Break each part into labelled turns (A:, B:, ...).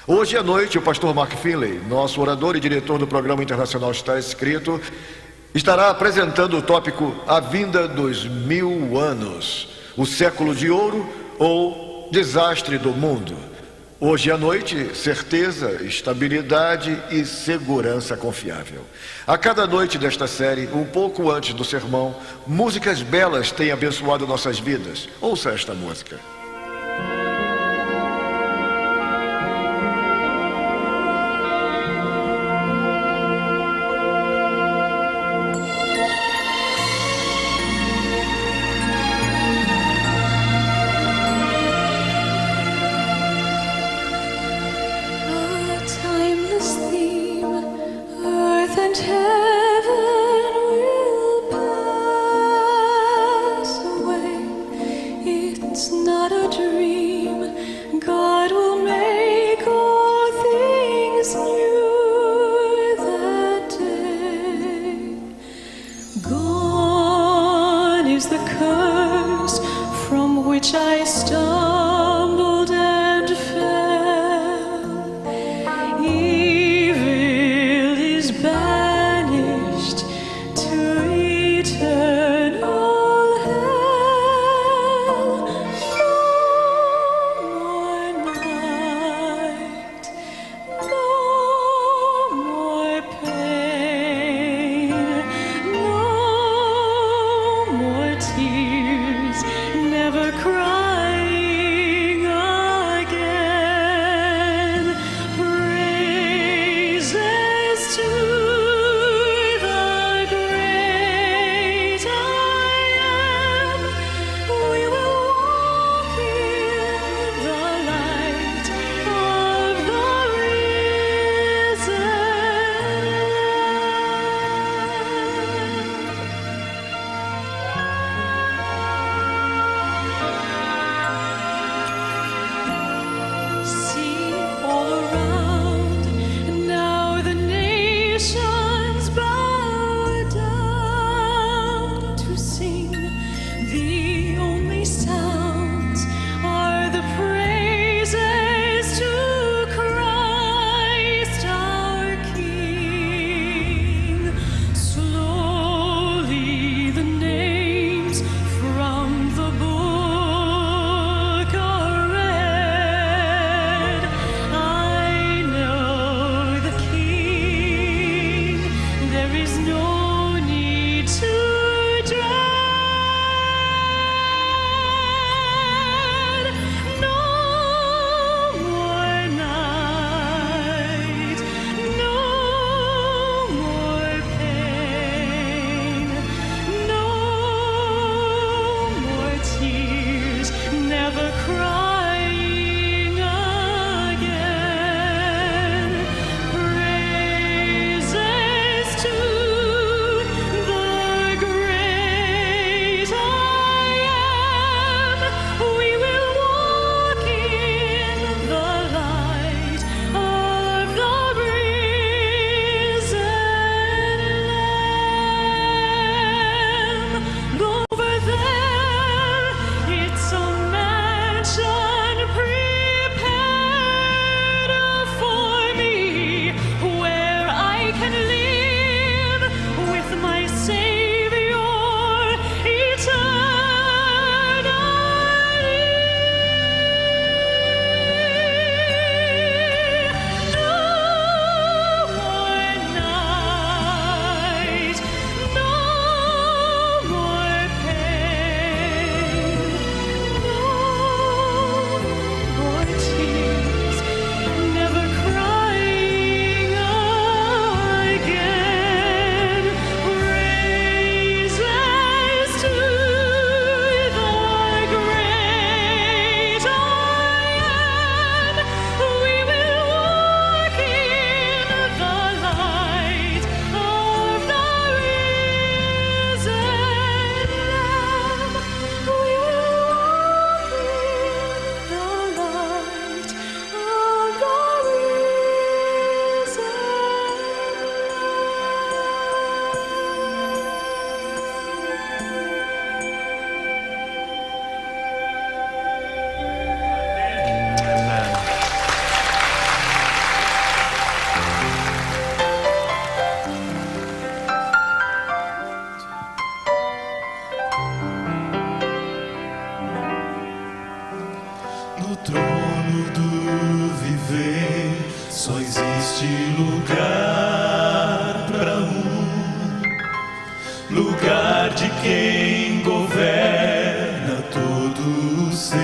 A: Hoje à noite, o pastor Mark Finley, nosso orador e diretor do programa internacional Está Escrito, estará apresentando o tópico A Vinda dos 1000 Anos, o século de ouro ou desastre do mundo. Hoje à noite, certeza, estabilidade e segurança confiável. A cada noite desta série, um pouco antes do sermão, músicas belas têm abençoado nossas vidas. Ouça esta música.
B: It's not a trono do viver só existe lugar para lugar de quem governa todo o ser.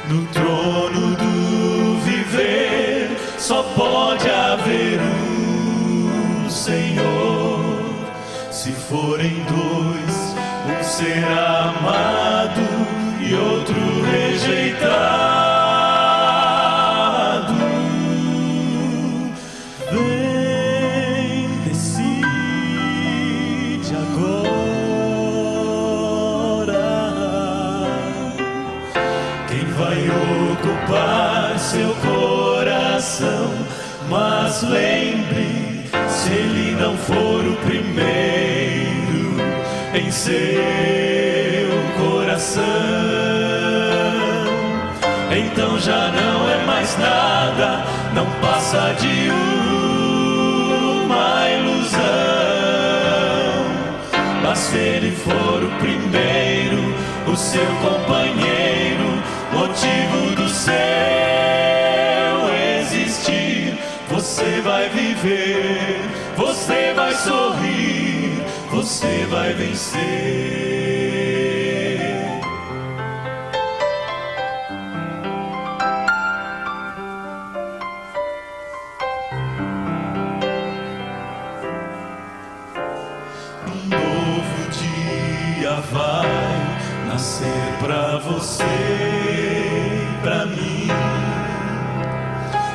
B: No trono do viver só pode haver um Senhor. Se forem dois, um será amado e outro rejeitado. Vem, decide agora quem vai ocupar seu coração. Mas lembre, se ele não for o primeiro em seu coração, então já não é mais nada, não passa de uma ilusão. Mas se ele for o primeiro, o seu companheiro, motivo do seu existir, você vai viver, você vai sorrir, você vai vencer. Um novo dia vai nascer pra você e pra mim.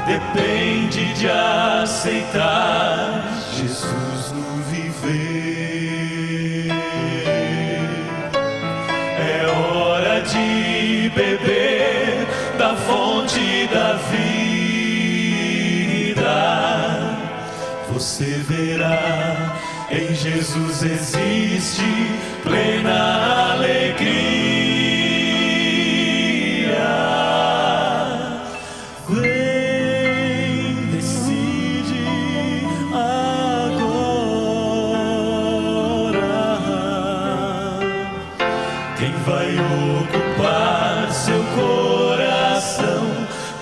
B: Depende de aceitar Jesus no viver. É hora de beber da fonte da vida. Você verá, em Jesus existe plena alegria. Vai ocupar seu coração,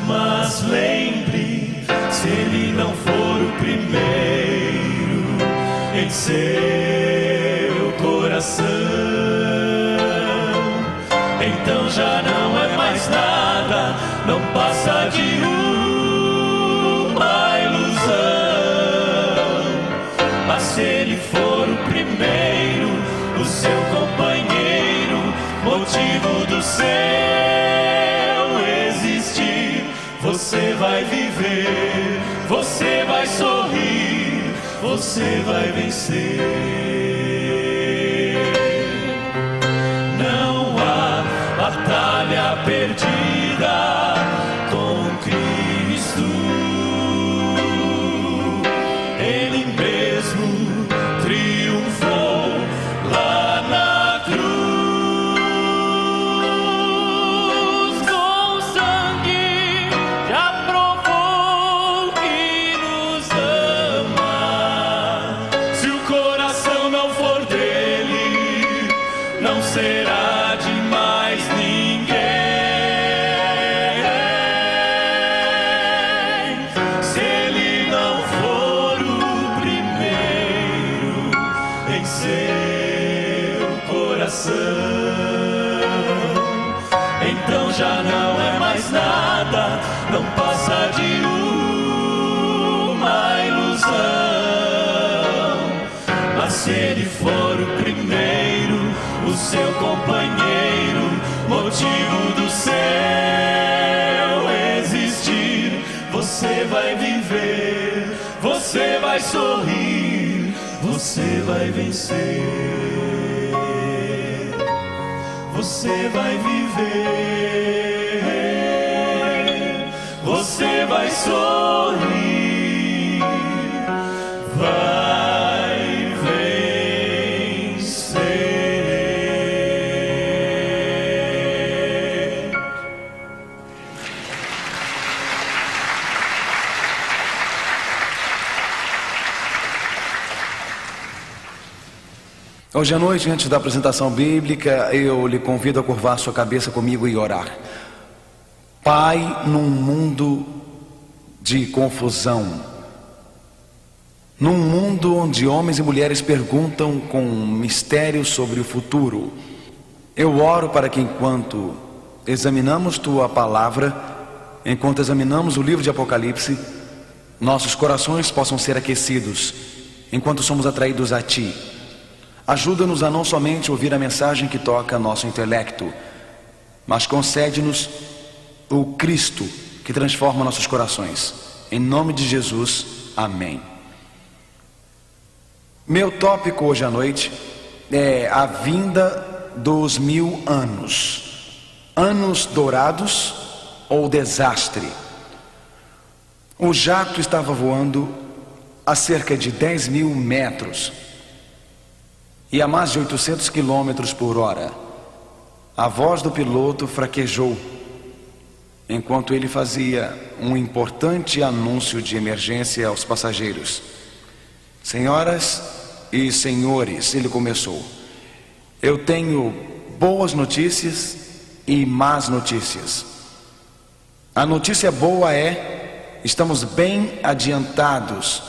B: mas lembre, se ele não for o primeiro em seu coração, então já não é mais nada, não passa de uma ilusão. Mas se ele for o primeiro, o seu companheiro, motivo do seu existir, você vai viver, você vai sorrir, você vai vencer. Não há batalha perdida com Cristo. Ele mesmo triunfou lá na cruz. Será de mais ninguém. Se ele não for o primeiro em seu coração, então já não é mais nada, não passa de uma ilusão. Mas se ele for o primeiro, o seu companheiro, motivo do seu existir, você vai viver, você vai sorrir, você vai vencer. Você vai viver, você vai sorrir, vai vencer.
C: Hoje à noite, antes da apresentação bíblica, eu lhe convido a curvar sua cabeça comigo e orar. Pai, num mundo de confusão, num mundo onde homens e mulheres perguntam com mistério sobre o futuro, eu oro para que enquanto examinamos Tua Palavra, enquanto examinamos o livro de Apocalipse, nossos corações possam ser aquecidos, enquanto somos atraídos a Ti. Ajuda-nos a não somente ouvir a mensagem que toca nosso intelecto, mas concede-nos o Cristo que transforma nossos corações. Em nome de Jesus, amém. Meu tópico hoje à noite é a vinda dos 1000 anos. Anos dourados ou desastre. O jato estava voando a cerca de 10.000 metros e a mais de 800 quilômetros por hora. A voz do piloto fraquejou enquanto ele fazia um importante anúncio de emergência aos passageiros. Senhoras e senhores, ele começou. Eu tenho boas notícias e más notícias. A notícia boa é: estamos bem adiantados,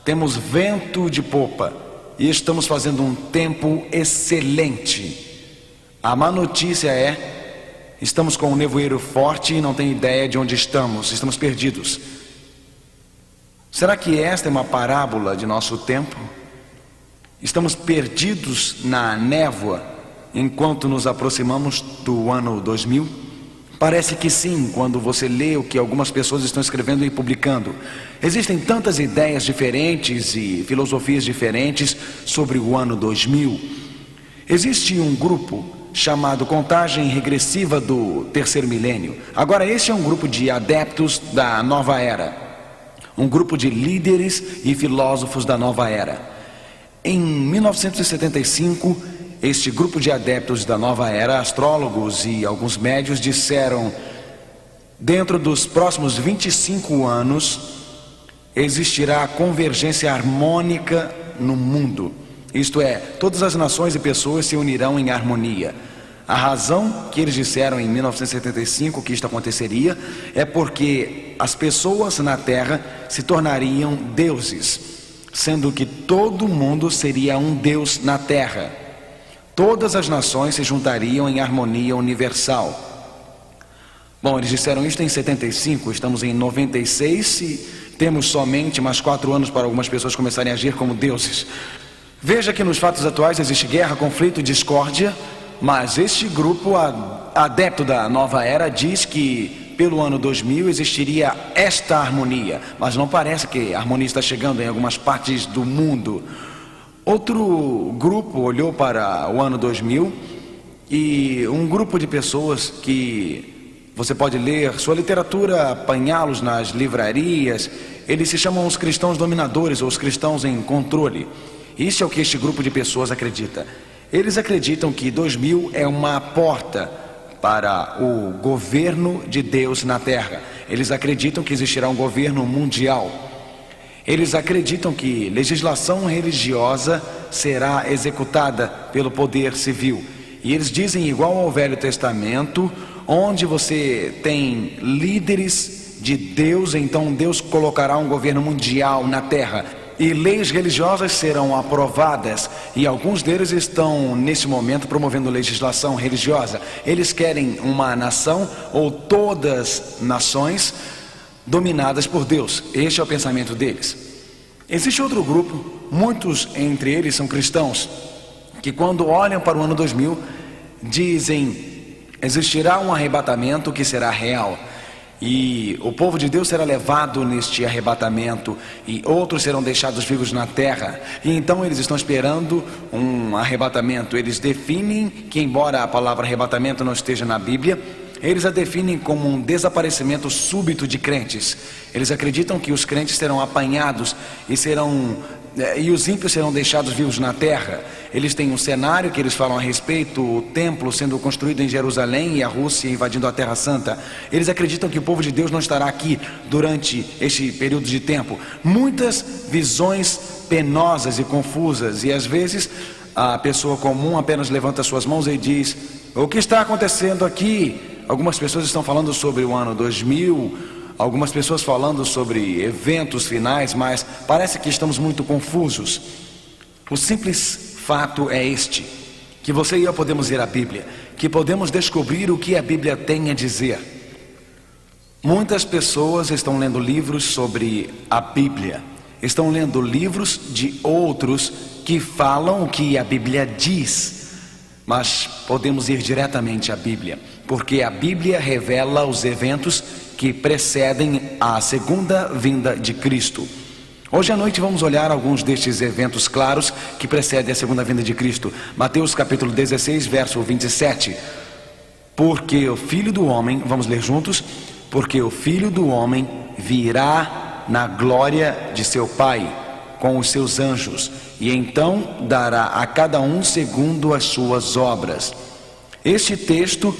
C: temos vento de popa e estamos fazendo um tempo excelente. A má notícia é: estamos com um nevoeiro forte e não tenho ideia de onde estamos perdidos. Será que esta é uma parábola de nosso tempo? Estamos perdidos na névoa enquanto nos aproximamos do ano 2000? Parece que sim, quando você lê o que algumas pessoas estão escrevendo e publicando. Existem tantas ideias diferentes e filosofias diferentes sobre o ano 2000. Existe um grupo chamado Contagem Regressiva do Terceiro Milênio. Agora, este é um grupo de adeptos da Nova Era, um grupo de líderes e filósofos da Nova Era. Em 1975, este grupo de adeptos da Nova Era, astrólogos e alguns médios disseram: dentro dos próximos 25 anos existirá convergência harmônica no mundo. Isto é, todas as nações e pessoas se unirão em harmonia. A razão que eles disseram em 1975 que isto aconteceria é porque as pessoas na Terra se tornariam deuses, sendo que todo mundo seria um Deus na Terra. Todas as nações se juntariam em harmonia universal. Bom, eles disseram isto em 75, estamos em 96 e temos somente mais 4 anos para algumas pessoas começarem a agir como deuses. Veja que nos fatos atuais existe guerra, conflito e discórdia, mas este grupo adepto da Nova Era diz que pelo ano 2000 existiria esta harmonia, mas não parece que a harmonia está chegando em algumas partes do mundo. Outro grupo olhou para o ano 2000 e um grupo de pessoas que você pode ler sua literatura, apanhá-los nas livrarias, eles se chamam os cristãos dominadores ou os cristãos em controle. Isso é o que este grupo de pessoas acredita. Eles acreditam que 2000 é uma porta para o governo de Deus na Terra. Eles acreditam que existirá um governo mundial. Eles acreditam que legislação religiosa será executada pelo poder civil. E eles dizem, igual ao Velho Testamento, onde você tem líderes de Deus, então Deus colocará um governo mundial na Terra. E leis religiosas serão aprovadas, e alguns deles estão neste momento promovendo legislação religiosa. Eles querem uma nação ou todas nações dominadas por Deus. Este é o pensamento deles. Existe outro grupo, muitos entre eles são cristãos, que quando olham para o ano 2000 dizem: existirá um arrebatamento que será real. E o povo de Deus será levado neste arrebatamento e outros serão deixados vivos na terra. E então eles estão esperando um arrebatamento. Eles definem que, embora a palavra arrebatamento não esteja na Bíblia, eles a definem como um desaparecimento súbito de crentes. Eles acreditam que os crentes serão apanhados e os ímpios serão deixados vivos na terra. Eles têm um cenário que eles falam a respeito: o templo sendo construído em Jerusalém e a Rússia invadindo a Terra Santa. Eles acreditam que o povo de Deus não estará aqui durante este período de tempo. Muitas visões penosas e confusas, e às vezes a pessoa comum apenas levanta suas mãos e diz: o que está acontecendo aqui? Algumas pessoas estão falando sobre o ano 2000, algumas pessoas falando sobre eventos finais, mas parece que estamos muito confusos. O simples fato é este: que você e eu podemos ler a Bíblia, que podemos descobrir o que a Bíblia tem a dizer. Muitas pessoas estão lendo livros sobre a Bíblia, estão lendo livros de outros que falam o que a Bíblia diz, mas podemos ir diretamente à Bíblia, porque a Bíblia revela os eventos que precedem a segunda vinda de Cristo. Hoje à noite vamos olhar alguns destes eventos claros que precedem a segunda vinda de Cristo. Mateus capítulo 16, verso 27. Porque o Filho do Homem, vamos ler juntos: porque o Filho do Homem virá na glória de seu Pai com os seus anjos, e então dará a cada um segundo as suas obras. Este texto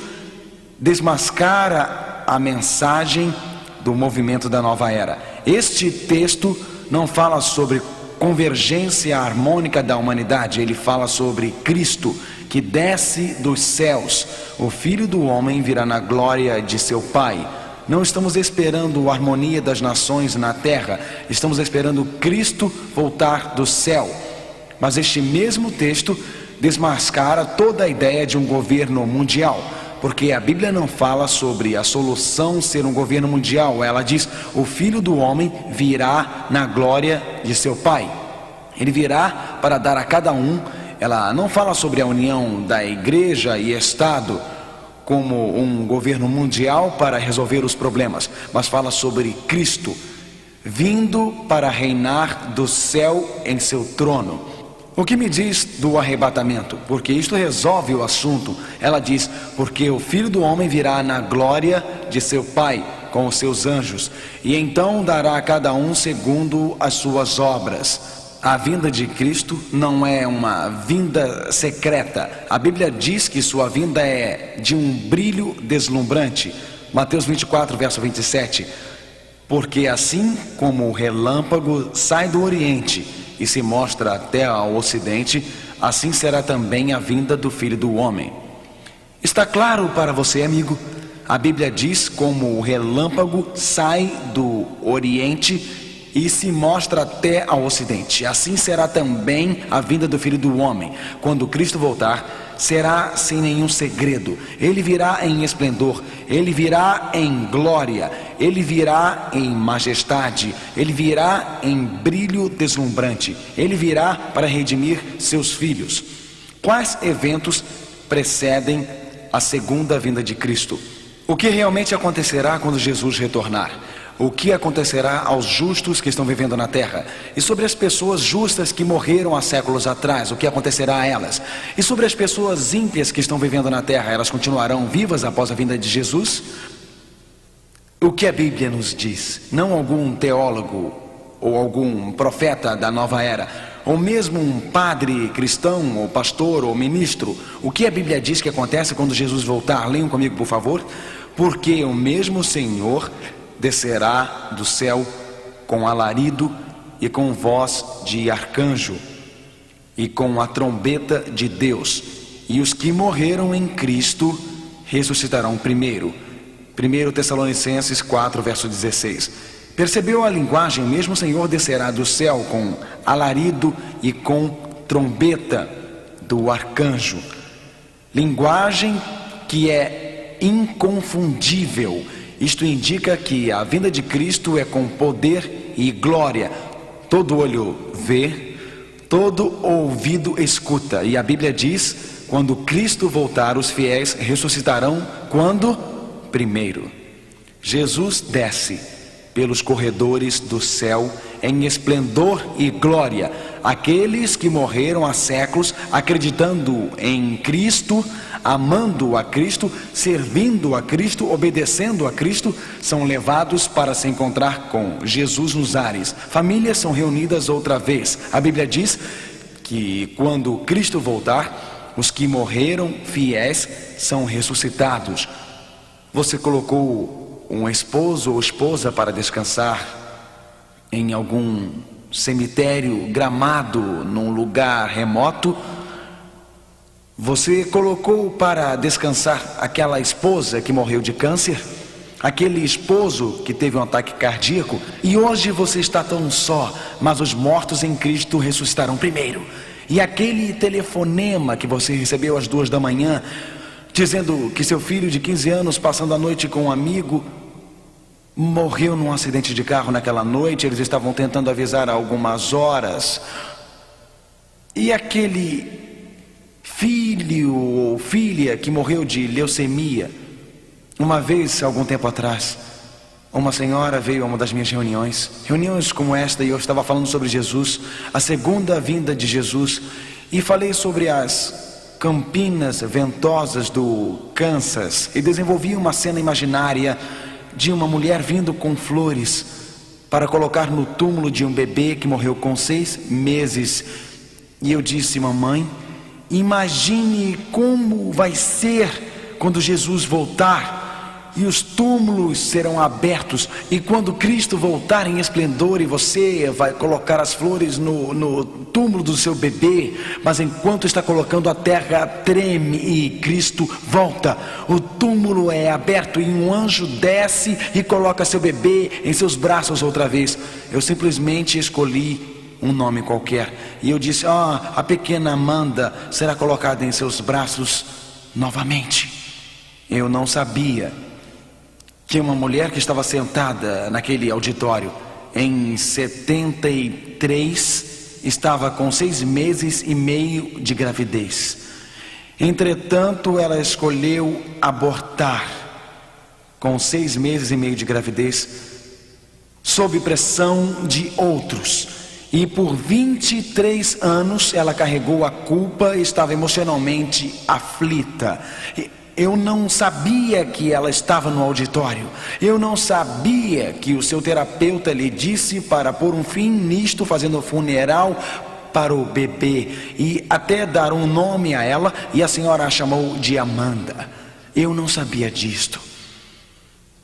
C: desmascara a mensagem do movimento da nova era. Este texto não fala sobre convergência harmônica da humanidade, ele fala sobre Cristo que desce dos céus. O Filho do Homem virá na glória de seu Pai. Não estamos esperando a harmonia das nações na terra, estamos esperando Cristo voltar do céu. Mas este mesmo texto desmascara toda a ideia de um governo mundial, porque a Bíblia não fala sobre a solução ser um governo mundial. Ela diz: o Filho do Homem virá na glória de seu Pai. Ele virá para dar a cada um. Ela não fala sobre a união da igreja e Estado como um governo mundial para resolver os problemas, mas fala sobre Cristo vindo para reinar do céu em seu trono. O que me diz do arrebatamento? Porque isto resolve o assunto. Ela diz: porque o Filho do Homem virá na glória de seu Pai com os seus anjos, e então dará a cada um segundo as suas obras. A vinda de Cristo não é uma vinda secreta. A Bíblia diz que sua vinda é de um brilho deslumbrante. Mateus 24, verso 27. Porque assim como o relâmpago sai do Oriente e se mostra até ao Ocidente, assim será também a vinda do Filho do Homem. Está claro para você, amigo? A Bíblia diz como o relâmpago sai do Oriente e se mostra até ao Ocidente. Assim será também a vinda do Filho do Homem. Quando Cristo voltar, será sem nenhum segredo. Ele virá em esplendor, ele virá em glória, ele virá em majestade, ele virá em brilho deslumbrante, ele virá para redimir seus filhos. Quais eventos precedem a segunda vinda de Cristo? O que realmente acontecerá quando Jesus retornar? O que acontecerá aos justos que estão vivendo na terra? E sobre as pessoas justas que morreram há séculos atrás, o que acontecerá a elas? E sobre as pessoas ímpias que estão vivendo na terra, elas continuarão vivas após a vinda de Jesus? O que a Bíblia nos diz? Não algum teólogo ou algum profeta da nova era, ou mesmo um padre cristão, ou pastor, ou ministro. O que a Bíblia diz que acontece quando Jesus voltar? Leiam comigo, por favor. Porque o mesmo Senhor descerá do céu com alarido e com voz de arcanjo e com a trombeta de Deus, e os que morreram em Cristo ressuscitarão primeiro. 1 Tessalonicenses 4, verso 16. Percebeu a linguagem? O mesmo Senhor descerá do céu com alarido e com trombeta do arcanjo. Linguagem que é inconfundível. Isto indica que a vinda de Cristo é com poder e glória. Todo olho vê, todo ouvido escuta. E a Bíblia diz: quando Cristo voltar, os fiéis ressuscitarão quando? Primeiro. Jesus desce pelos corredores do céu em esplendor e glória. Aqueles que morreram há séculos acreditando em Cristo, amando a Cristo, servindo a Cristo, obedecendo a Cristo, são levados para se encontrar com Jesus nos ares. Famílias são reunidas outra vez. A Bíblia diz que quando Cristo voltar, os que morreram fiéis são ressuscitados. Você colocou um esposo ou esposa para descansar em algum cemitério gramado, num lugar remoto? Você colocou para descansar aquela esposa que morreu de câncer, aquele esposo que teve um ataque cardíaco, e hoje você está tão só, mas os mortos em Cristo ressuscitarão primeiro. E aquele telefonema que você recebeu às 2 da manhã, dizendo que seu filho de 15 anos, passando a noite com um amigo, morreu num acidente de carro naquela noite. Eles estavam tentando avisar há algumas horas. E aquele filho ou filha que morreu de leucemia. Uma vez, algum tempo atrás, uma senhora veio a uma das minhas reuniões como esta, e eu estava falando sobre Jesus, a segunda vinda de Jesus, e falei sobre as campinas ventosas do Kansas, e desenvolvi uma cena imaginária de uma mulher vindo com flores para colocar no túmulo de um bebê que morreu com 6 meses. E eu disse: mamãe, imagine como vai ser quando Jesus voltar, e os túmulos serão abertos, e quando Cristo voltar em esplendor, e você vai colocar as flores no túmulo do seu bebê, mas enquanto está colocando, a terra treme e Cristo volta. O túmulo é aberto e um anjo desce e coloca seu bebê em seus braços outra vez. Eu simplesmente escolhi um nome qualquer, e eu disse: a pequena Amanda será colocada em seus braços novamente. Eu não sabia que uma mulher que estava sentada naquele auditório em 73 estava com 6 meses e meio de gravidez. Entretanto, ela escolheu abortar com 6 meses e meio de gravidez, sob pressão de outros. E por 23 anos ela carregou a culpa e estava emocionalmente aflita. Eu não sabia que ela estava no auditório. Eu não sabia que o seu terapeuta lhe disse para pôr um fim nisto, fazendo o funeral para o bebê e até dar um nome a ela, e a senhora a chamou de Amanda. Eu não sabia disto.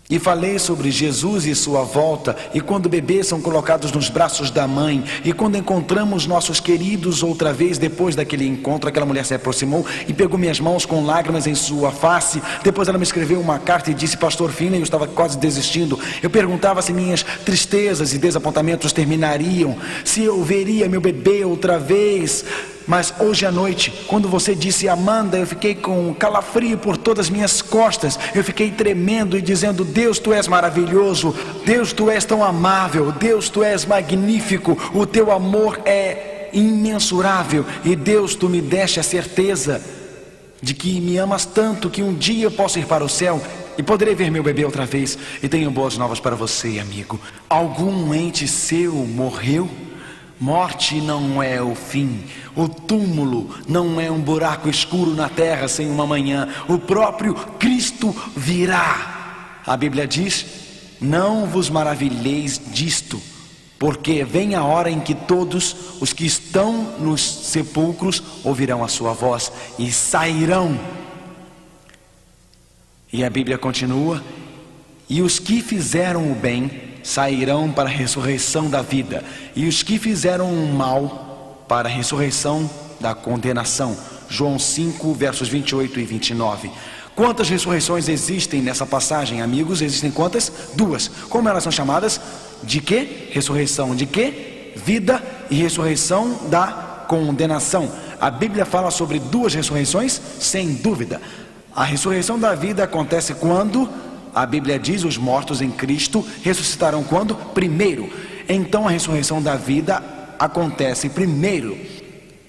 C: E falei sobre Jesus e sua volta, e quando bebês são colocados nos braços da mãe, e quando encontramos nossos queridos outra vez. Depois daquele encontro, aquela mulher se aproximou e pegou minhas mãos com lágrimas em sua face. Depois ela me escreveu uma carta e disse: pastor Finney, eu estava quase desistindo. Eu perguntava se minhas tristezas e desapontamentos terminariam, se eu veria meu bebê outra vez. Mas hoje à noite, quando você disse Amanda, eu fiquei com calafrio por todas as minhas costas. Eu fiquei tremendo e dizendo: Deus, tu és maravilhoso. Deus, tu és tão amável. Deus, tu és magnífico. O teu amor é imensurável. E Deus, tu me deste a certeza de que me amas tanto que um dia eu posso ir para o céu e poderei ver meu bebê outra vez. E tenho boas novas para você, amigo. Algum ente seu morreu? Morte não é o fim. O túmulo não é um buraco escuro na terra sem uma manhã. O próprio Cristo virá. A Bíblia diz: não vos maravilheis disto, porque vem a hora em que todos os que estão nos sepulcros ouvirão a sua voz e sairão. E a Bíblia continua: e os que fizeram o bem sairão para a ressurreição da vida, e os que fizeram o mal para a ressurreição da condenação. João 5, versos 28 e 29. Quantas ressurreições existem nessa passagem, amigos? Existem quantas? 2. Como elas são chamadas? De quê? Ressurreição de quê? Vida, e ressurreição da condenação. A Bíblia fala sobre 2 ressurreições, sem dúvida. A ressurreição da vida acontece quando? A Bíblia diz: os mortos em Cristo ressuscitarão quando? Primeiro. Então a ressurreição da vida acontece primeiro.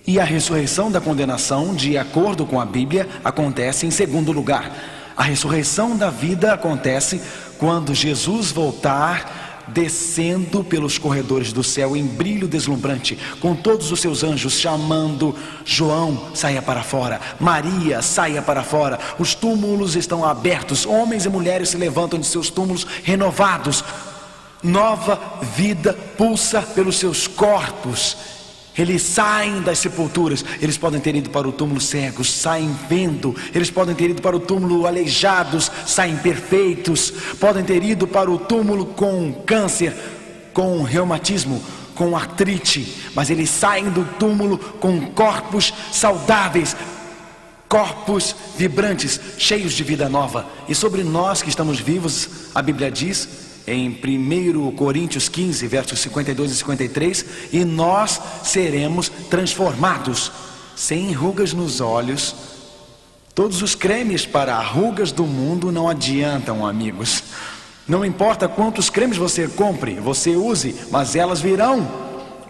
C: E a ressurreição da condenação, de acordo com a Bíblia, acontece em segundo lugar. A ressurreição da vida acontece quando Jesus voltar, descendo pelos corredores do céu em brilho deslumbrante, com todos os seus anjos chamando: João, saia para fora, Maria, saia para fora. Os túmulos estão abertos, homens e mulheres se levantam de seus túmulos renovados. Nova vida pulsa pelos seus corpos. Eles saem das sepulturas. Eles podem ter ido para o túmulo cegos, saem vendo. Eles podem ter ido para o túmulo aleijados, saem perfeitos. Podem ter ido para o túmulo com câncer, com reumatismo, com artrite, mas eles saem do túmulo com corpos saudáveis. corpos vibrantes, cheios de vida nova. E sobre nós que estamos vivos, a Bíblia diz em 1 Coríntios 15, versos 52 e 53, e nós seremos transformados, sem rugas nos olhos. Todos os cremes para rugas do mundo não adiantam, amigos. Não importa quantos cremes você compre, você use, mas elas virão,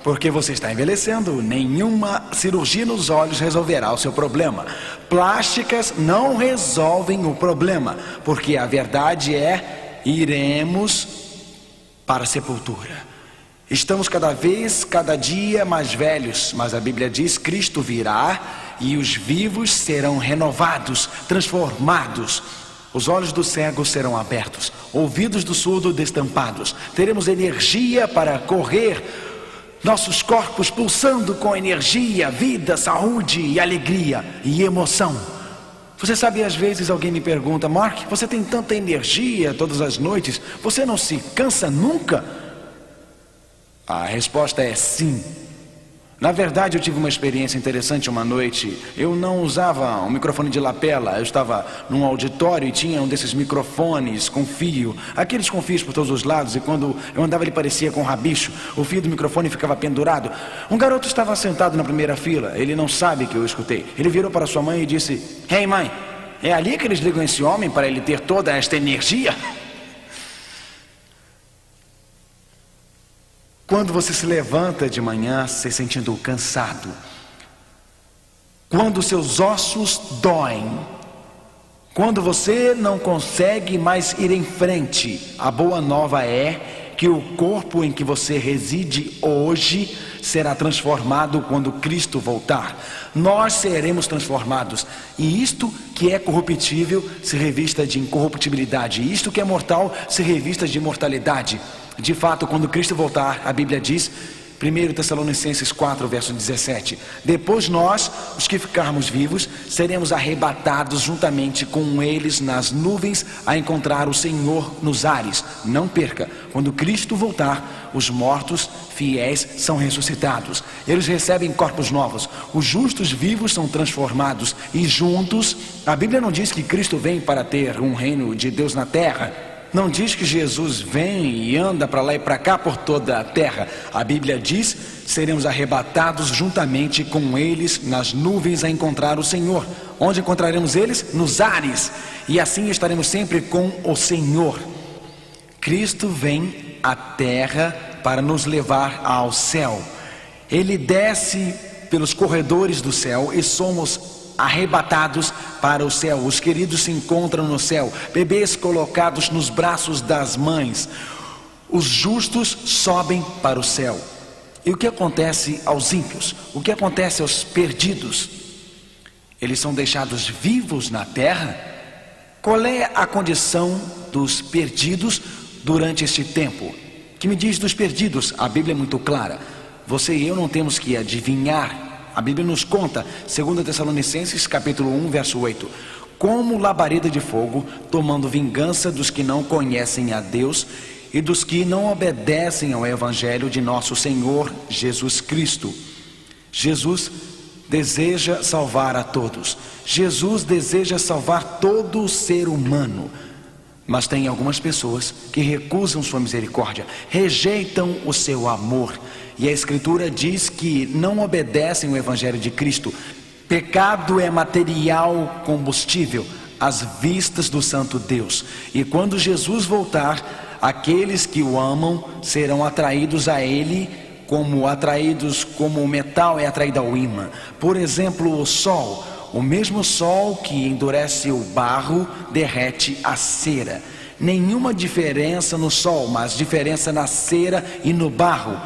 C: porque você está envelhecendo. Nenhuma cirurgia nos olhos resolverá o seu problema. Plásticas não resolvem o problema, porque a verdade é, iremos para a sepultura. Estamos cada dia mais velhos, mas a Bíblia diz, Cristo virá e os vivos serão renovados, transformados. Os olhos do cego serão abertos, ouvidos do surdo destampados. Teremos energia para correr, nossos corpos pulsando com energia, vida, saúde e alegria e emoção. Você sabe, às vezes alguém me pergunta, Mark, você tem tanta energia todas as noites, você não se cansa nunca? A resposta é sim. Na verdade, eu tive uma experiência interessante uma noite. Eu não usava um microfone de lapela. Eu estava num auditório e tinha um desses microfones com fio, aqueles com fios por todos os lados, e quando eu andava ele parecia com um rabicho. O fio do microfone ficava pendurado. Um garoto estava sentado na primeira fila. Ele não sabe que eu escutei. Ele virou para sua mãe e disse, Hey mãe, é ali que eles ligam esse homem para ele ter toda esta energia? Quando você se levanta de manhã se sentindo cansado, quando seus ossos doem, quando você não consegue mais ir em frente, a boa nova é que o corpo em que você reside hoje será transformado quando Cristo voltar. Nós seremos transformados, e isto que é corruptível se revista de incorruptibilidade, e isto que é mortal se revista de imortalidade. De fato, quando Cristo voltar, a Bíblia diz, 1 Tessalonicenses 4, verso 17, depois nós, os que ficarmos vivos, seremos arrebatados juntamente com eles nas nuvens a encontrar o Senhor nos ares. Não perca, quando Cristo voltar, os mortos fiéis são ressuscitados. Eles recebem corpos novos, os justos vivos são transformados e juntos, a Bíblia não diz que Cristo vem para ter um reino de Deus na terra. Não diz que Jesus vem e anda para lá e para cá por toda a terra. A Bíblia diz, seremos arrebatados juntamente com eles nas nuvens a encontrar o Senhor. Onde encontraremos eles? Nos ares. E assim estaremos sempre com o Senhor. Cristo vem à terra para nos levar ao céu. Ele desce pelos corredores do céu e somos arrebatados para o céu. Os queridos se encontram no céu, bebês colocados nos braços das mães. Os justos sobem para o céu. E o que acontece aos ímpios? O que acontece aos perdidos? Eles são deixados vivos na terra? Qual é a condição dos perdidos durante este tempo? Que me diz dos perdidos? A Bíblia é muito clara. Você e eu não temos que adivinhar. A Bíblia nos conta, 2 Tessalonicenses capítulo 1, verso 8, como labareda de fogo, tomando vingança dos que não conhecem a Deus e dos que não obedecem ao Evangelho de nosso Senhor Jesus Cristo. Jesus deseja salvar a todos. Jesus deseja salvar todo o ser humano. Mas tem algumas pessoas que recusam sua misericórdia, rejeitam o seu amor. E a Escritura diz que não obedecem o Evangelho de Cristo. Pecado é material combustível às vistas do Santo Deus. E quando Jesus voltar, aqueles que o amam serão atraídos a Ele, como o metal é atraído ao ímã. Por exemplo, o sol. O mesmo sol que endurece o barro derrete a cera. Nenhuma diferença no sol, mas diferença na cera e no barro.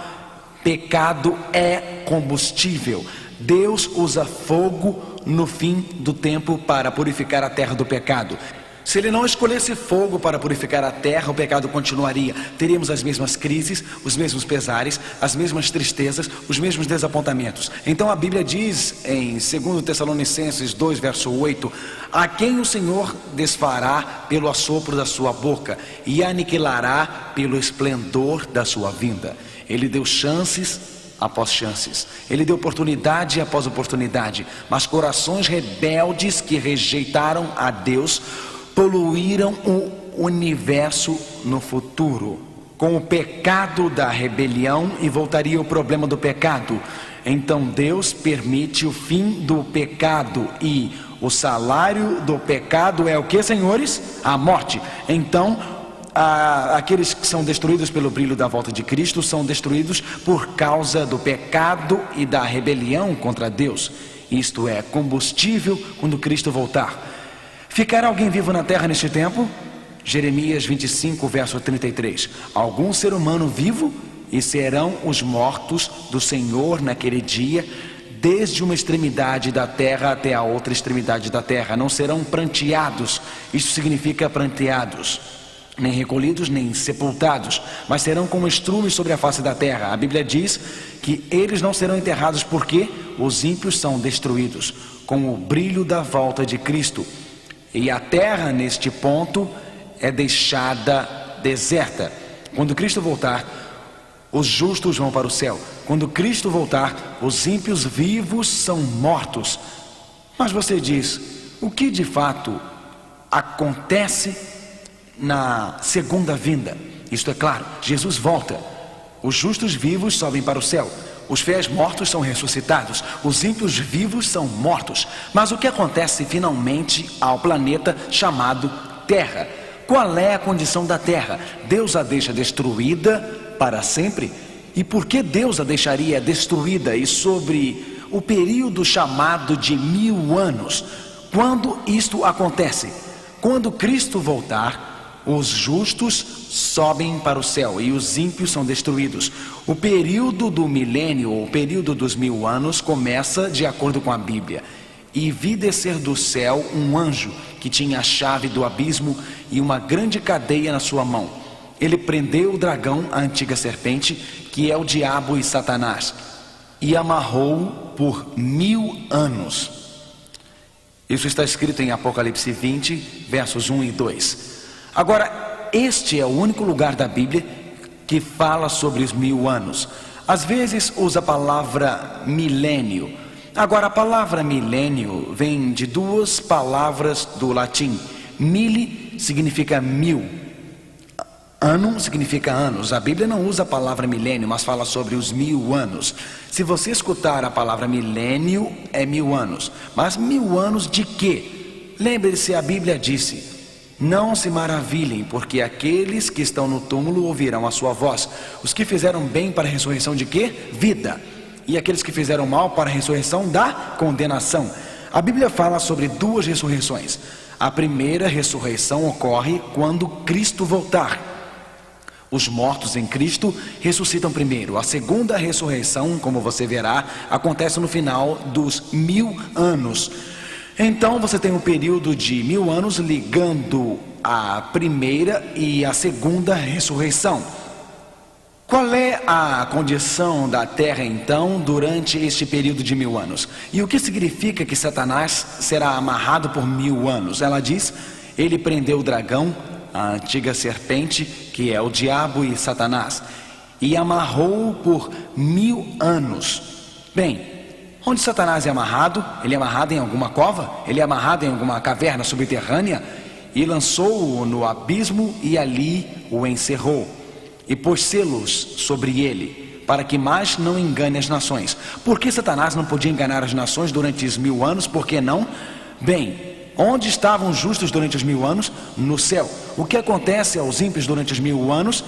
C: Pecado é combustível. Deus usa fogo no fim do tempo para purificar a terra do pecado. Se Ele não escolhesse fogo para purificar a terra, o pecado continuaria. Teríamos as mesmas crises, os mesmos pesares, as mesmas tristezas, os mesmos desapontamentos. Então a Bíblia diz em 2 Tessalonicenses 2, verso 8, a quem o Senhor desfará pelo assopro da sua boca e aniquilará pelo esplendor da sua vinda. Ele deu chances após chances. Ele deu oportunidade após oportunidade, mas corações rebeldes que rejeitaram a Deus poluíram o universo no futuro. Com o pecado da rebelião, e voltaria o problema do pecado. Então Deus permite o fim do pecado, e o salário do pecado é o que, senhores? A morte. Então aqueles que são destruídos pelo brilho da volta de Cristo são destruídos por causa do pecado e da rebelião contra Deus. Isto é combustível quando Cristo voltar. Ficará alguém vivo na terra neste tempo? Jeremias 25, verso 33. Algum ser humano vivo? E serão os mortos do Senhor naquele dia, desde uma extremidade da terra até a outra extremidade da terra. Não serão pranteados. Isso significa pranteados, nem recolhidos, nem sepultados, mas serão como estrumes sobre a face da terra. A Bíblia diz que eles não serão enterrados porque os ímpios são destruídos com o brilho da volta de Cristo. E a terra, neste ponto, é deixada deserta. Quando Cristo voltar, os justos vão para o céu. Quando Cristo voltar, os ímpios vivos são mortos. Mas você diz, o que de fato acontece na segunda vinda? Isto é claro, Jesus volta. Os justos vivos sobem para o céu. Os fiéis mortos são ressuscitados. Os ímpios vivos são mortos. Mas o que acontece finalmente ao planeta chamado Terra? Qual é a condição da Terra? Deus a deixa destruída para sempre? E por que Deus a deixaria destruída? E sobre o período chamado de 1000 anos? Quando isto acontece? Quando Cristo voltar, os justos sobem para o céu e os ímpios são destruídos. O período do milênio, o período dos 1000 anos, começa de acordo com a Bíblia. E vi descer do céu um anjo que tinha a chave do abismo e uma grande cadeia na sua mão. Ele prendeu o dragão, a antiga serpente, que é o diabo e Satanás, e amarrou-o por 1000 anos. Isso está escrito em Apocalipse 20, versos 1 e 2. Agora, este é o único lugar da Bíblia que fala sobre os 1000 anos. Às vezes usa a palavra milênio. Agora, a palavra milênio vem de duas palavras do latim. Mille significa 1000. Ano significa anos. A Bíblia não usa a palavra milênio, mas fala sobre os 1000 anos. Se você escutar a palavra milênio, é 1000 anos. Mas 1000 anos de quê? Lembre-se, a Bíblia disse: não se maravilhem, porque aqueles que estão no túmulo ouvirão a sua voz. Os que fizeram bem para a ressurreição de quê? Vida. E aqueles que fizeram mal para a ressurreição da condenação. A Bíblia fala sobre duas ressurreições. A primeira ressurreição ocorre quando Cristo voltar. Os mortos em Cristo ressuscitam primeiro. A segunda ressurreição, como você verá, acontece no final dos 1000 anos. Então você tem um período de 1000 anos ligando a primeira e a segunda ressurreição. Qual é a condição da terra então durante este período de 1000 anos? E o que significa que Satanás será amarrado por 1000 anos? Ela diz, ele prendeu o dragão, a antiga serpente, que é o diabo e Satanás, e amarrou-o por 1000 anos. Bem, onde Satanás é amarrado? Ele é amarrado em alguma cova? Ele é amarrado em alguma caverna subterrânea? E lançou-o no abismo e ali o encerrou. E pôs selos sobre ele, para que mais não engane as nações. Por que Satanás não podia enganar as nações durante os 1000 anos? Por que não? Bem, onde estavam os justos durante os 1000 anos? No céu. O que acontece aos ímpios durante os 1000 anos?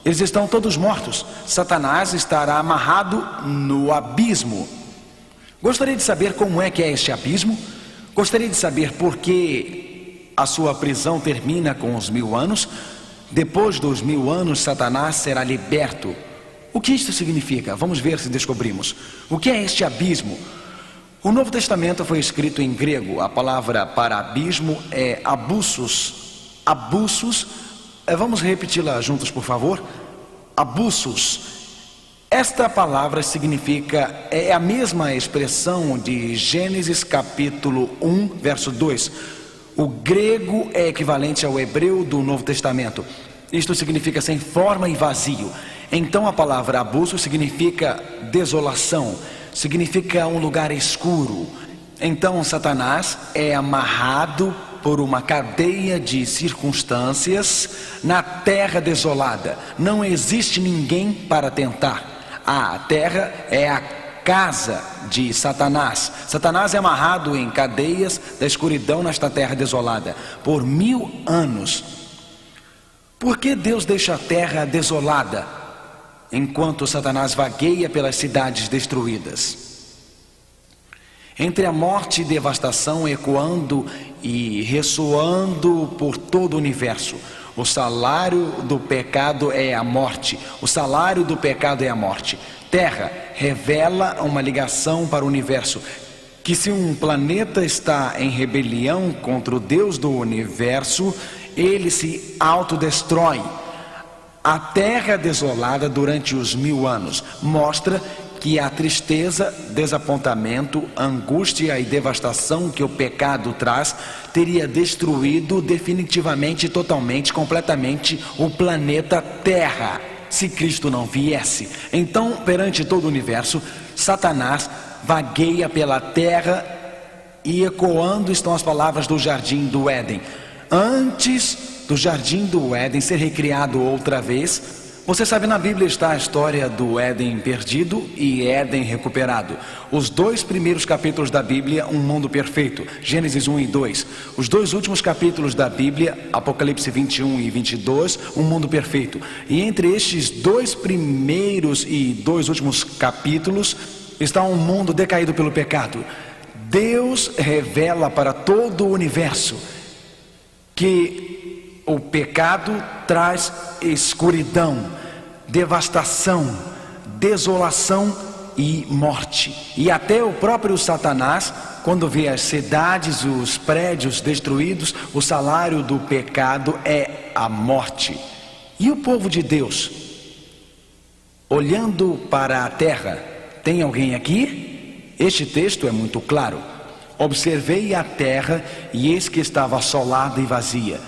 C: Eles estão todos mortos. Satanás estará amarrado no abismo. Gostaria de saber como é que é este abismo? Gostaria de saber por que a sua prisão termina com os 1000 anos? Depois dos 1000 anos, Satanás será liberto. O que isto significa? Vamos ver se descobrimos. O que é este abismo? O Novo Testamento foi escrito em grego. A palavra para abismo é abussos. Abussos, vamos repeti-la juntos, por favor? Abussos. Esta palavra significa, é a mesma expressão de Gênesis capítulo 1, verso 2. O grego é equivalente ao hebreu do Novo Testamento. Isto significa sem forma e vazio. Então a palavra abuso significa desolação, significa um lugar escuro. Então Satanás é amarrado por uma cadeia de circunstâncias na terra desolada. Não existe ninguém para tentar. A terra é a casa de Satanás. Satanás é amarrado em cadeias da escuridão nesta terra desolada por 1000 anos. Por que Deus deixa a terra desolada enquanto Satanás vagueia pelas cidades destruídas? Entre a morte e devastação ecoando e ressoando por todo o universo, o salário do pecado é a morte. O salário do pecado é a morte. Terra revela uma ligação para o universo, que se um planeta está em rebelião contra o Deus do universo, ele se autodestrói. A terra desolada durante os 1000 anos mostra que a tristeza, desapontamento, angústia e devastação que o pecado traz teria destruído definitivamente, totalmente, completamente o planeta Terra, se Cristo não viesse. Então, perante todo o universo, Satanás vagueia pela terra e ecoando estão as palavras do Jardim do Éden. Antes do Jardim do Éden ser recriado outra vez, você sabe, na Bíblia está a história do Éden perdido e Éden recuperado. Os 2 primeiros capítulos da Bíblia, um mundo perfeito, Gênesis 1 e 2. Os 2 últimos capítulos da Bíblia, Apocalipse 21 e 22, um mundo perfeito. E entre estes 2 primeiros e 2 últimos capítulos está um mundo decaído pelo pecado. Deus revela para todo o universo que o pecado traz escuridão, devastação, desolação e morte. E até o próprio Satanás, quando vê as cidades, os prédios destruídos, o salário do pecado é a morte. E o povo de Deus, olhando para a terra, tem alguém aqui? Este texto é muito claro. Observei a terra e eis que estava assolada e vazia.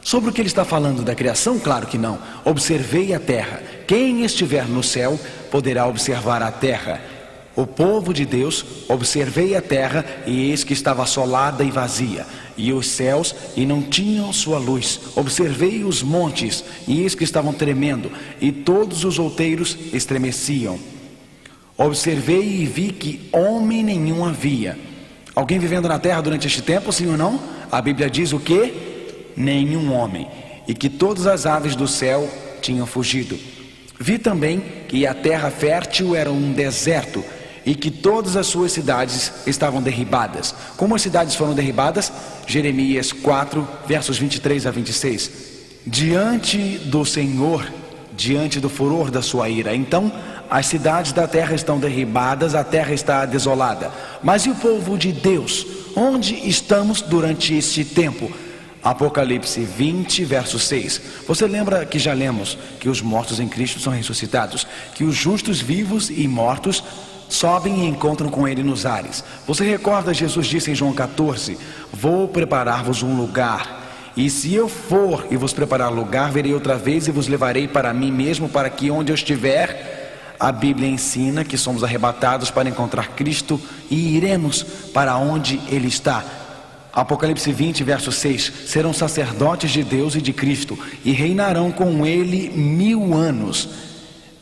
C: Sobre o que ele está falando da criação? Claro que não. Observei a terra. Quem estiver no céu poderá observar a terra. O povo de Deus, observei a terra e eis que estava assolada e vazia. E os céus e não tinham sua luz. Observei os montes e eis que estavam tremendo. E todos os outeiros estremeciam. Observei e vi que homem nenhum havia. Alguém vivendo na terra durante este tempo, sim ou não? A Bíblia diz o quê? Nenhum homem, e que todas as aves do céu tinham fugido. Vi também que a terra fértil era um deserto e que todas as suas cidades estavam derribadas. Como as cidades foram derribadas? Jeremias 4, versos 23 a 26. Diante do Senhor, diante do furor da sua ira. Então, as cidades da terra estão derribadas, a terra está desolada. Mas e o povo de Deus? Onde estamos durante este tempo? Apocalipse 20, verso 6. Você lembra que já lemos que os mortos em Cristo são ressuscitados, que os justos vivos e mortos sobem e encontram com Ele nos ares. Você recorda, Jesus disse em João 14: vou preparar-vos um lugar, e se eu for e vos preparar lugar, verei outra vez e vos levarei para mim mesmo, para que onde eu estiver. A Bíblia ensina que somos arrebatados para encontrar Cristo e iremos para onde Ele está. Apocalipse 20, verso 6. Serão sacerdotes de Deus e de Cristo e reinarão com Ele 1000 anos.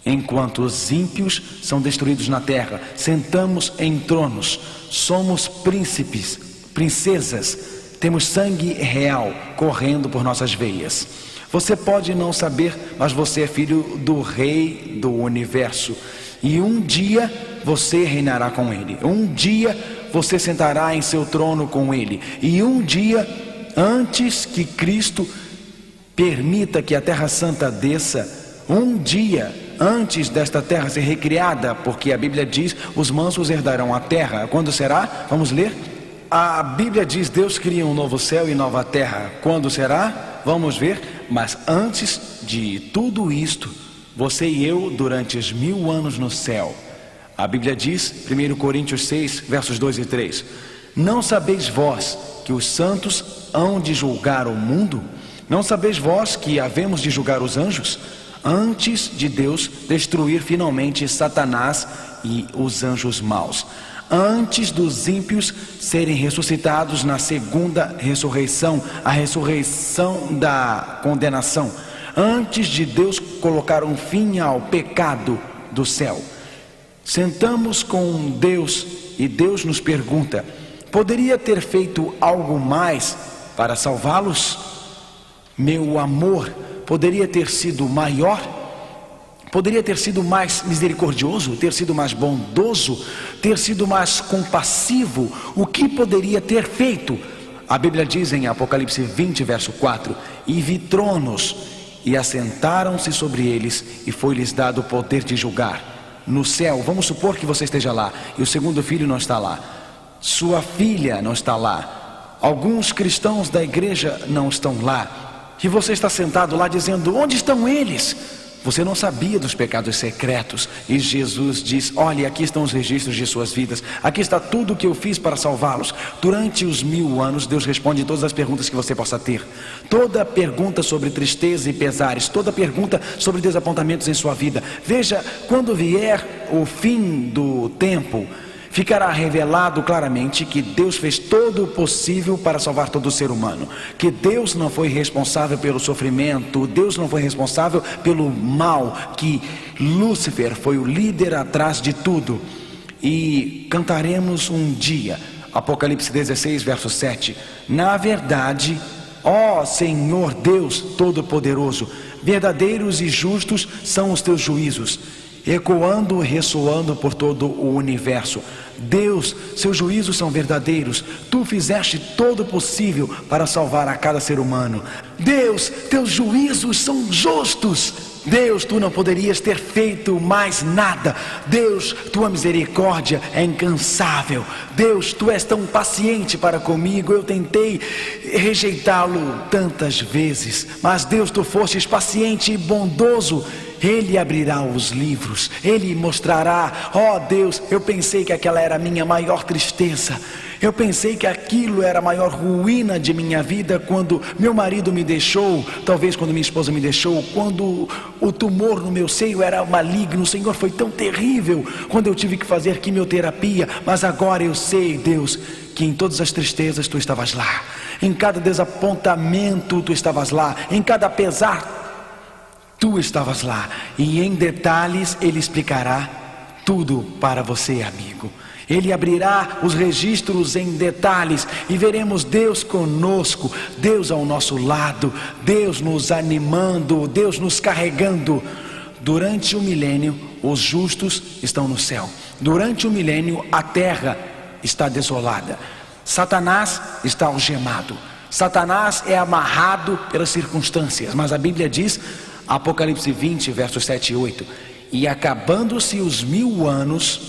C: Enquanto os ímpios são destruídos na terra, sentamos em tronos, somos príncipes, princesas, temos sangue real correndo por nossas veias. Você pode não saber, mas você é filho do Rei do Universo. E um dia você reinará com Ele. Um dia você sentará em seu trono com Ele. E um dia, antes que Cristo permita que a Terra Santa desça, um dia antes desta terra ser recriada, porque a Bíblia diz, os mansos herdarão a terra. Quando será? Vamos ler? A Bíblia diz, Deus cria um novo céu e nova terra. Quando será? Vamos ver. Mas antes de tudo isto, você e eu, durante os 1000 anos no céu. A Bíblia diz, 1 Coríntios 6, versos 2 e 3. Não sabeis vós que os santos hão de julgar o mundo? Não sabeis vós que havemos de julgar os anjos? antes de Deus destruir finalmente Satanás e os anjos maus, antes dos ímpios serem ressuscitados na segunda ressurreição, a ressurreição da condenação, antes de Deus colocar um fim ao pecado do céu. Sentamos com Deus e Deus nos pergunta: poderia ter feito algo mais para salvá-los? Meu amor poderia ter sido maior? Poderia ter sido mais misericordioso, ter sido mais bondoso, ter sido mais compassivo? O que poderia ter feito? A Bíblia diz em Apocalipse 20, verso 4: e vi tronos, e assentaram-se sobre eles, e foi-lhes dado o poder de julgar. No céu, vamos supor que você esteja lá, e o segundo filho não está lá, sua filha não está lá, alguns cristãos da igreja não estão lá, e você está sentado lá dizendo: onde estão eles? Você não sabia dos pecados secretos, e Jesus diz: olha, aqui estão os registros de suas vidas, aqui está tudo o que eu fiz para salvá-los. Durante os 1000 anos, Deus responde todas as perguntas que você possa ter, toda pergunta sobre tristeza e pesares, toda pergunta sobre desapontamentos em sua vida. Veja, quando vier o fim do tempo, ficará revelado claramente que Deus fez todo o possível para salvar todo ser humano, que Deus não foi responsável pelo sofrimento, Deus não foi responsável pelo mal, que Lúcifer foi o líder atrás de tudo. E cantaremos um dia, Apocalipse 16, verso 7: na verdade, ó Senhor Deus Todo-Poderoso, verdadeiros e justos são os teus juízos, ecoando e ressoando por todo o universo. Deus, seus juízos são verdadeiros. Tu fizeste todo o possível para salvar a cada ser humano. Deus, teus juízos são justos. Deus, tu não poderias ter feito mais nada. Deus, tua misericórdia é incansável. Deus, tu és tão paciente para comigo. Eu tentei rejeitá-lo tantas vezes, mas Deus, tu fostes paciente e bondoso. Ele abrirá os livros, Ele mostrará: ó Deus, eu pensei que aquela era a minha maior tristeza, eu pensei que aquilo era a maior ruína de minha vida, quando meu marido me deixou, talvez quando minha esposa me deixou, quando o tumor no meu seio era maligno. O Senhor, foi tão terrível quando eu tive que fazer quimioterapia, mas agora eu sei, Deus, que em todas as tristezas tu estavas lá, em cada desapontamento tu estavas lá, em cada pesar tu estavas lá, e em detalhes Ele explicará tudo para você, amigo. Ele abrirá os registros em detalhes e veremos Deus conosco, Deus ao nosso lado, Deus nos animando, Deus nos carregando. Durante o milênio, os justos estão no céu. Durante o milênio, a terra está desolada. Satanás está algemado. Satanás é amarrado pelas circunstâncias, mas a Bíblia diz, Apocalipse 20, versos 7 e 8: e acabando-se os 1000 anos,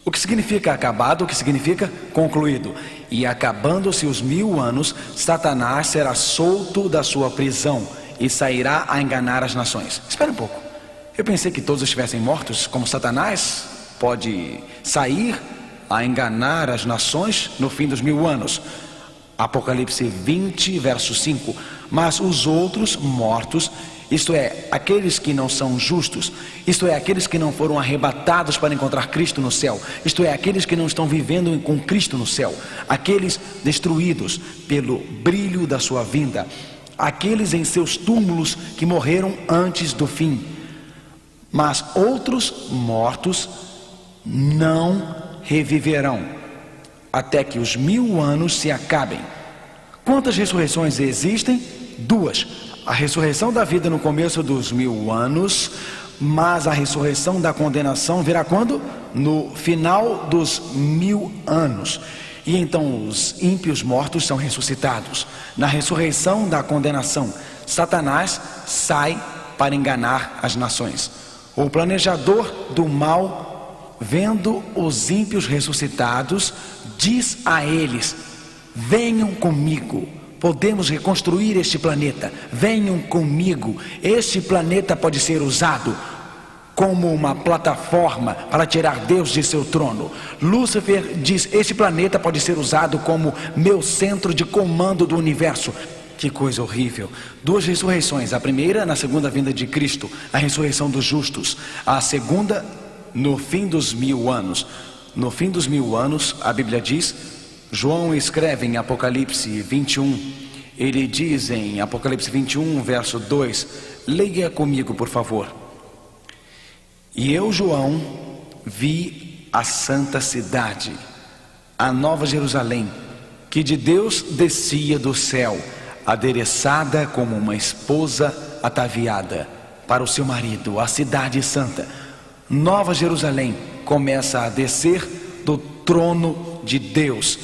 C: o que significa acabado? O que significa concluído? E acabando-se os 1000 anos, Satanás será solto da sua prisão e sairá a enganar as nações. Espera um pouco, eu pensei que todos estivessem mortos, como Satanás pode sair a enganar as nações no fim dos 1000 anos? Apocalipse 20, verso 5: mas os outros mortos, isto é, aqueles que não são justos, isto é, aqueles que não foram arrebatados para encontrar Cristo no céu, isto é, aqueles que não estão vivendo com Cristo no céu, aqueles destruídos pelo brilho da sua vinda, aqueles em seus túmulos que morreram antes do fim. Mas outros mortos não reviverão até que os 1000 anos se acabem. Quantas ressurreições existem? 2. A ressurreição da vida no começo dos 1000 anos, mas a ressurreição da condenação virá quando? No final dos 1000 anos. E então os ímpios mortos são ressuscitados. Na ressurreição da condenação, Satanás sai para enganar as nações. O planejador do mal, vendo os ímpios ressuscitados, diz a eles: venham comigo. Podemos reconstruir este planeta. Venham comigo. Este planeta pode ser usado como uma plataforma para tirar Deus de seu trono. Lúcifer diz: este planeta pode ser usado como meu centro de comando do universo. Que coisa horrível. 2 ressurreições. A primeira na segunda vinda de Cristo, a ressurreição dos justos. A segunda no fim dos 1000 anos. No fim dos 1000 anos, a Bíblia diz, João escreve em Apocalipse 21, ele diz em Apocalipse 21, verso 2, leia comigo por favor. E eu, João, vi a santa cidade, a nova Jerusalém, que de Deus descia do céu, adereçada como uma esposa ataviada para o seu marido. A cidade santa, Nova Jerusalém, começa a descer do trono de Deus.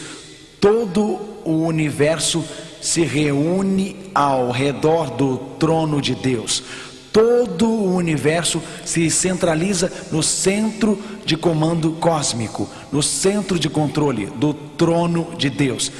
C: Todo o universo se reúne ao redor do trono de Deus. Todo o universo se centraliza no centro de comando cósmico, no centro de controle do trono de Deus.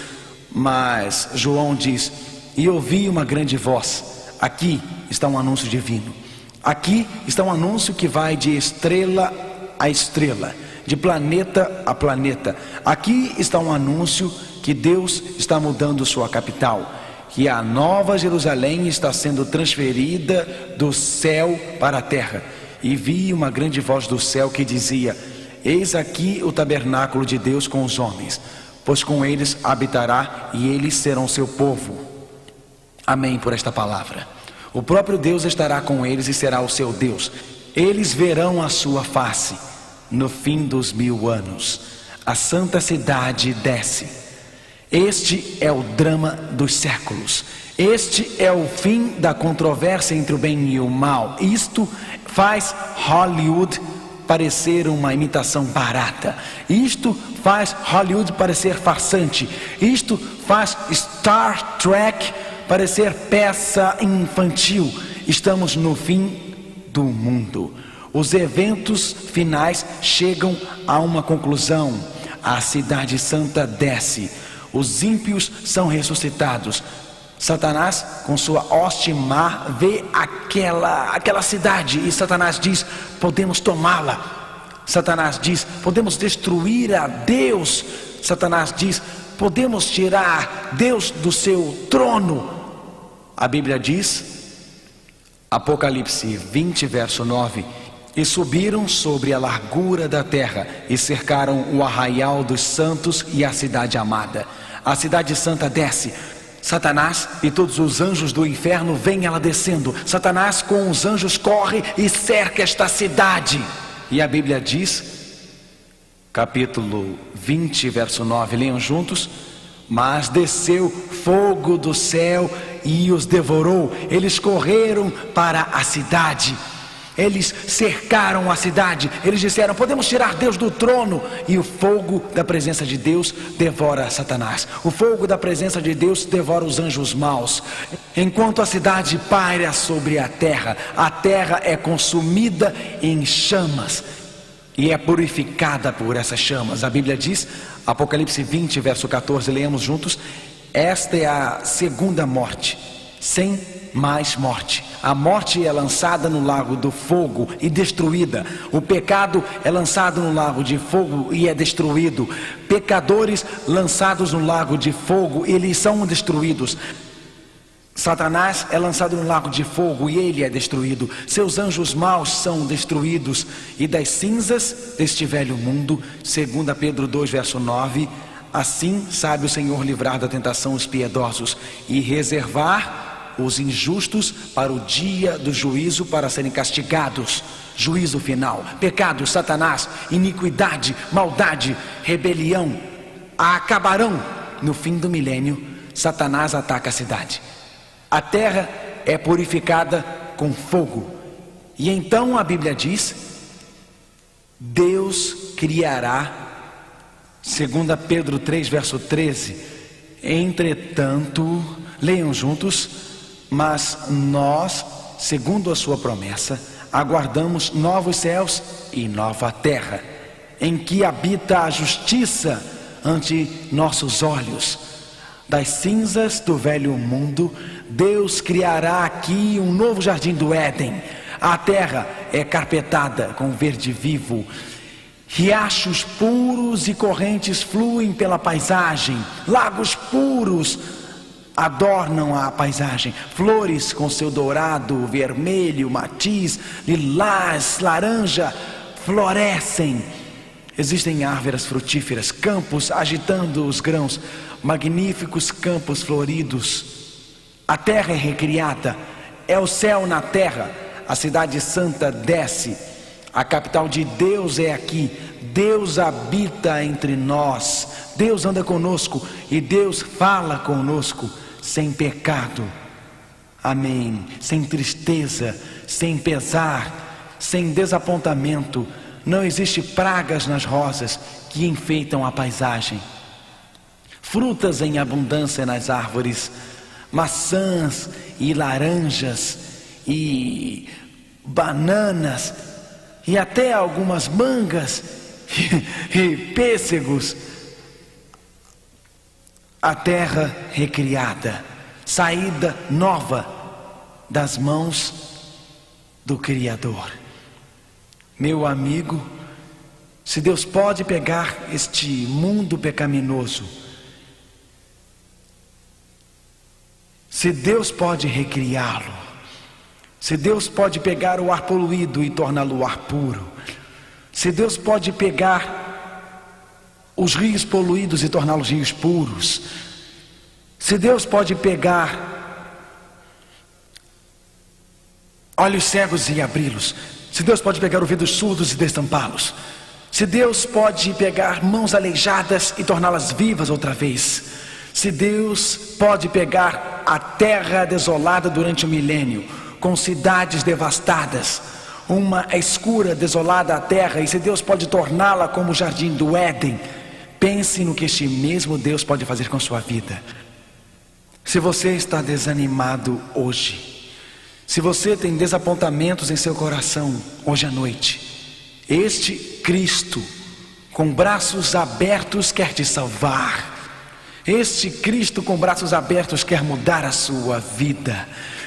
C: Mas João diz, e ouvi uma grande voz. Aqui está um anúncio divino. Aqui está um anúncio que vai de estrela a estrela, de planeta a planeta. Aqui está um anúncio que Deus está mudando sua capital, que a Nova Jerusalém está sendo transferida do céu para a terra. E vi uma grande voz do céu que dizia, eis aqui o tabernáculo de Deus com os homens, pois com eles habitará e eles serão seu povo. Amém por esta palavra. O próprio Deus estará com eles e será o seu Deus. Eles verão a sua face no fim dos 1000 anos. A santa cidade desce. Este é o drama dos séculos. Este é o fim da controvérsia entre o bem e o mal. Isto faz Hollywood parecer uma imitação barata. Isto faz Hollywood parecer farsante. Isto faz Star Trek parecer peça infantil. Estamos no fim do mundo. Os eventos finais chegam a uma conclusão. A cidade santa desce. Os ímpios são ressuscitados. Satanás, com sua hoste má, vê aquela cidade e Satanás diz, podemos tomá-la. Satanás diz, podemos destruir a Deus. Satanás diz, podemos tirar Deus do seu trono. A Bíblia diz, Apocalipse 20, verso 9, e subiram sobre a largura da terra e cercaram o arraial dos santos e a cidade amada. A cidade santa desce. Satanás e todos os anjos do inferno veem ela descendo. Satanás com os anjos corre e cerca esta cidade. E a Bíblia diz, capítulo 20, verso 9, leiam juntos, mas desceu fogo do céu e os devorou. Eles correram para a cidade. Eles cercaram a cidade. Eles disseram, podemos tirar Deus do trono. E o fogo da presença de Deus devora Satanás. O fogo da presença de Deus devora os anjos maus. Enquanto a cidade paira sobre a terra é consumida em chamas e é purificada por essas chamas. A Bíblia diz, Apocalipse 20, verso 14, leamos juntos, esta é a segunda morte, sem mais morte. A morte é lançada no lago do fogo e destruída. O pecado é lançado no lago de fogo e é destruído. Pecadores lançados no lago de fogo, eles são destruídos. Satanás é lançado no lago de fogo e ele é destruído. Seus anjos maus são destruídos. E das cinzas deste velho mundo, 2 Pedro 2, verso 9, assim sabe o Senhor livrar da tentação os piedosos e reservar os injustos para o dia do juízo, para serem castigados. Juízo final. Pecado, Satanás, iniquidade, maldade, rebelião acabarão no fim do milênio. Satanás ataca a cidade. A terra é purificada com fogo. E então a Bíblia diz, Deus criará, 2 Pedro 3, verso 13, entretanto, leiam juntos, mas nós, segundo a sua promessa, aguardamos novos céus e nova terra, em que habita a justiça ante nossos olhos. Das cinzas do velho mundo, Deus criará aqui um novo jardim do Éden. A terra é carpetada com verde vivo. Riachos puros e correntes fluem pela paisagem. Lagos puros adornam a paisagem. Flores com seu dourado, vermelho, matiz, lilás, laranja, florescem. Existem árvores frutíferas, campos agitando os grãos, magníficos campos floridos. A terra é recriada, é o céu na terra. A cidade santa desce, a capital de Deus é aqui. Deus habita entre nós, Deus anda conosco e Deus fala conosco sem pecado, amém, sem tristeza, sem pesar, sem desapontamento. Não existe pragas nas rosas que enfeitam a paisagem, frutas em abundância nas árvores, maçãs e laranjas e bananas e até algumas mangas e pêssegos. A terra recriada, saída nova das mãos do Criador. Meu amigo, se Deus pode pegar este mundo pecaminoso, se Deus pode recriá-lo, se Deus pode pegar o ar poluído e torná-lo ar puro, se Deus pode pegar os rios poluídos e torná-los rios puros, se Deus pode pegar olhos cegos e abri-los, se Deus pode pegar ouvidos surdos e destampá-los, se Deus pode pegar mãos aleijadas e torná-las vivas outra vez, se Deus pode pegar a terra desolada durante o milênio, com cidades devastadas, uma escura, desolada a terra, e se Deus pode torná-la como o jardim do Éden, pense no que este mesmo Deus pode fazer com sua vida. Se você está desanimado hoje, se você tem desapontamentos em seu coração hoje à noite, este Cristo com braços abertos quer te salvar. Este Cristo com braços abertos quer mudar a sua vida.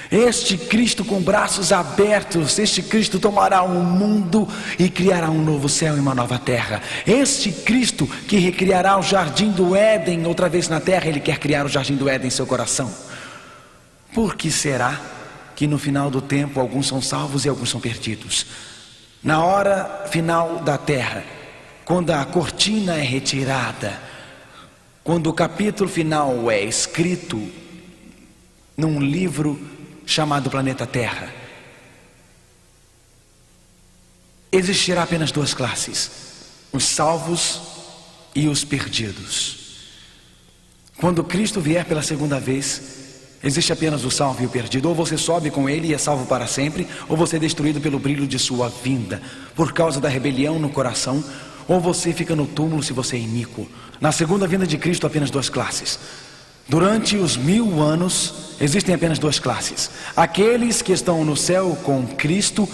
C: Este Cristo com braços abertos, este Cristo tomará um mundo e criará um novo céu e uma nova terra. Este Cristo que recriará o jardim do Éden outra vez na terra, Ele quer criar o jardim do Éden em seu coração. Por que será que no final do tempo alguns são salvos e alguns são perdidos? Na hora final da terra, quando a cortina é retirada, quando o capítulo final é escrito num livro chamado Planeta Terra, existirá apenas duas classes: os salvos e os perdidos. Quando Cristo vier pela segunda vez, existe apenas o salvo e o perdido. Ou você sobe com Ele e é salvo para sempre, ou você é destruído pelo brilho de sua vinda, por causa da rebelião no coração, ou você fica no túmulo se você é iníquo. Na segunda vinda de Cristo, apenas duas classes. Durante os 1000 anos, existem apenas duas classes: aqueles que estão no céu com Cristo,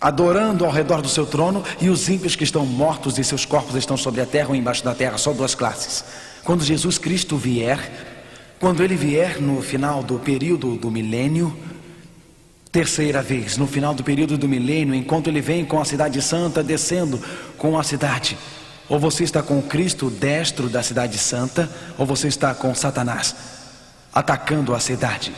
C: adorando ao redor do seu trono, e os ímpios que estão mortos e seus corpos estão sobre a terra ou embaixo da terra. Só duas classes. Quando Jesus Cristo vier, quando Ele vier no final do período do milênio, terceira vez, no final do período do milênio, enquanto Ele vem com a cidade santa descendo com a cidade, ou você está com Cristo destro da cidade santa, ou você está com Satanás atacando a cidade.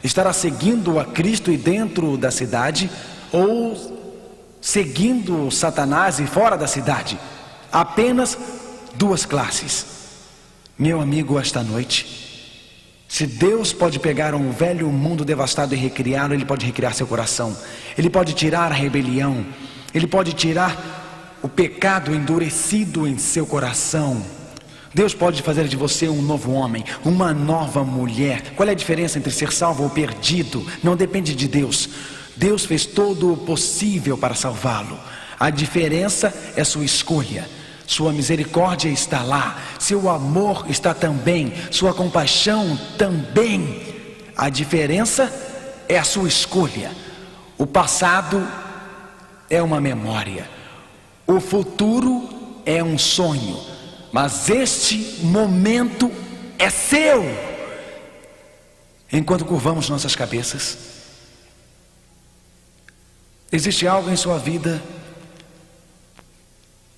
C: Estará seguindo a Cristo e dentro da cidade, ou seguindo Satanás e fora da cidade. Apenas duas classes. Meu amigo, esta noite, se Deus pode pegar um velho mundo devastado e recriá-lo, Ele pode recriar seu coração. Ele pode tirar a rebelião, Ele pode tirar o pecado endurecido em seu coração. Deus pode fazer de você um novo homem, uma nova mulher. Qual é a diferença entre ser salvo ou perdido? Não depende de Deus. Deus fez todo o possível para salvá-lo. A diferença é sua escolha. Sua misericórdia está lá, seu amor está também, sua compaixão também. A diferença é a sua escolha. O passado é uma memória, o futuro é um sonho, mas este momento é seu. Enquanto curvamos nossas cabeças, existe algo em sua vida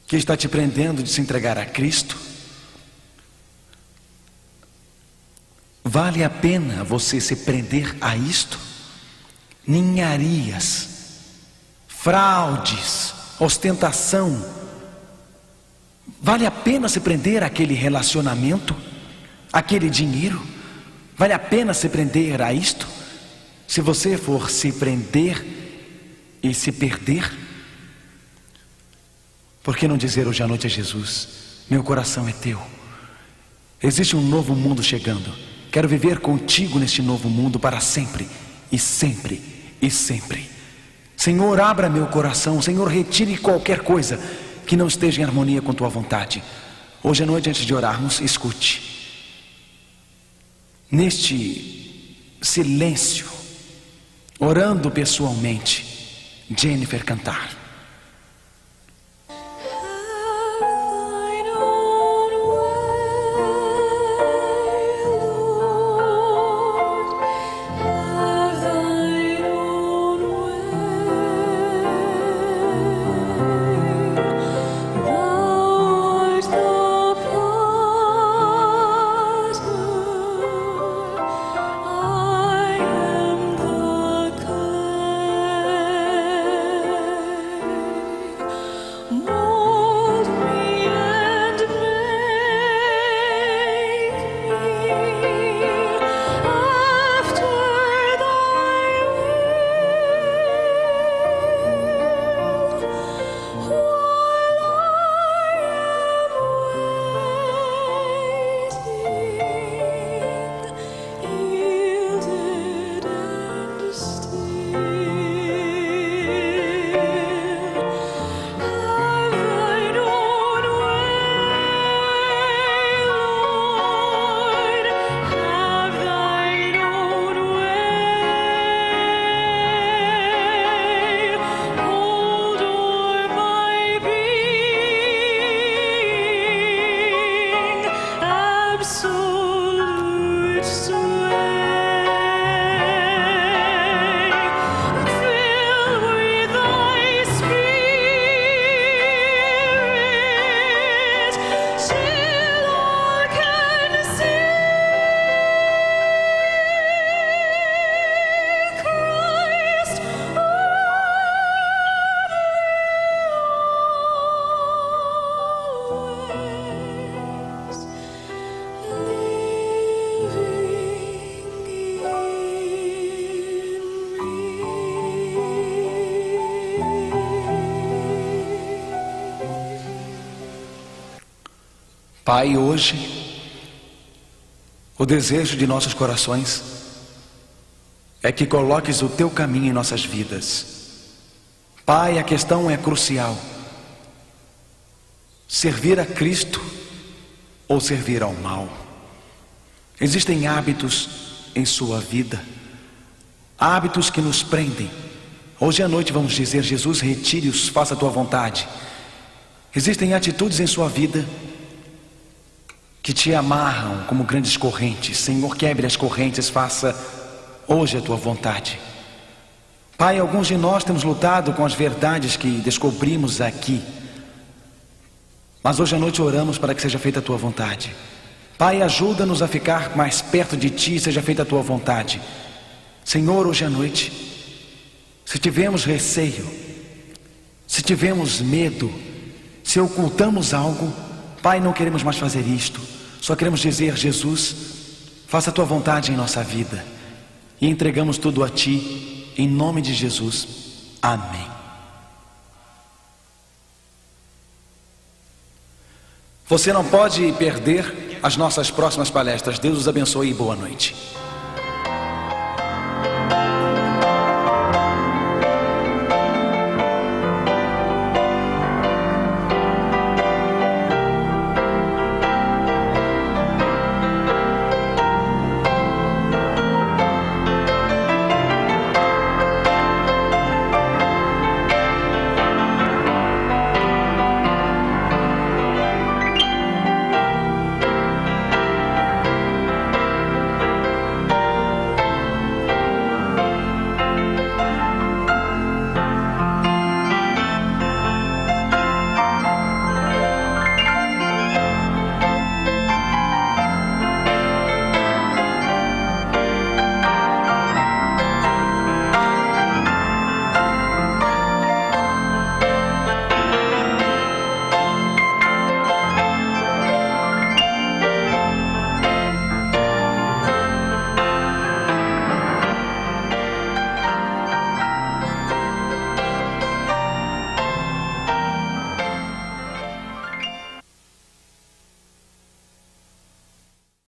C: que está te prendendo de se entregar a Cristo? vale a pena você se prender a isto? Ninharias, fraudes, ostentação. Vale a pena se prender àquele relacionamento, àquele dinheiro? Vale a pena se prender a isto? Se você for se prender e se perder, por que não dizer hoje à noite a Jesus: meu coração é teu, existe um novo mundo chegando, quero viver contigo neste novo mundo para sempre e sempre e sempre. Senhor, abra meu coração. Senhor, retire qualquer coisa que não esteja em harmonia com tua vontade. Hoje à noite, antes de orarmos, escute. Neste silêncio, orando pessoalmente, Jennifer cantar. Pai, hoje, o desejo de nossos corações é que coloques o teu caminho em nossas vidas. Pai, a questão é crucial: servir a Cristo ou servir ao mal? Existem hábitos em sua vida, hábitos que nos prendem. Hoje à noite vamos dizer: Jesus, retire-os, faça a tua vontade. Existem atitudes em sua vida que te amarram como grandes correntes. Senhor, quebre as correntes, faça hoje a tua vontade. Pai, alguns de nós temos lutado com as verdades que descobrimos aqui, mas hoje à noite oramos para que seja feita a tua vontade. Pai, ajuda-nos a ficar mais perto de ti e seja feita a tua vontade. Senhor, hoje à noite, se tivemos receio, se tivemos medo, se ocultamos algo, Pai, não queremos mais fazer isto. Só queremos dizer: Jesus, faça a tua vontade em nossa vida. E entregamos tudo a ti, em nome de Jesus. Amém. Você não pode perder as nossas próximas palestras. Deus os abençoe e boa noite.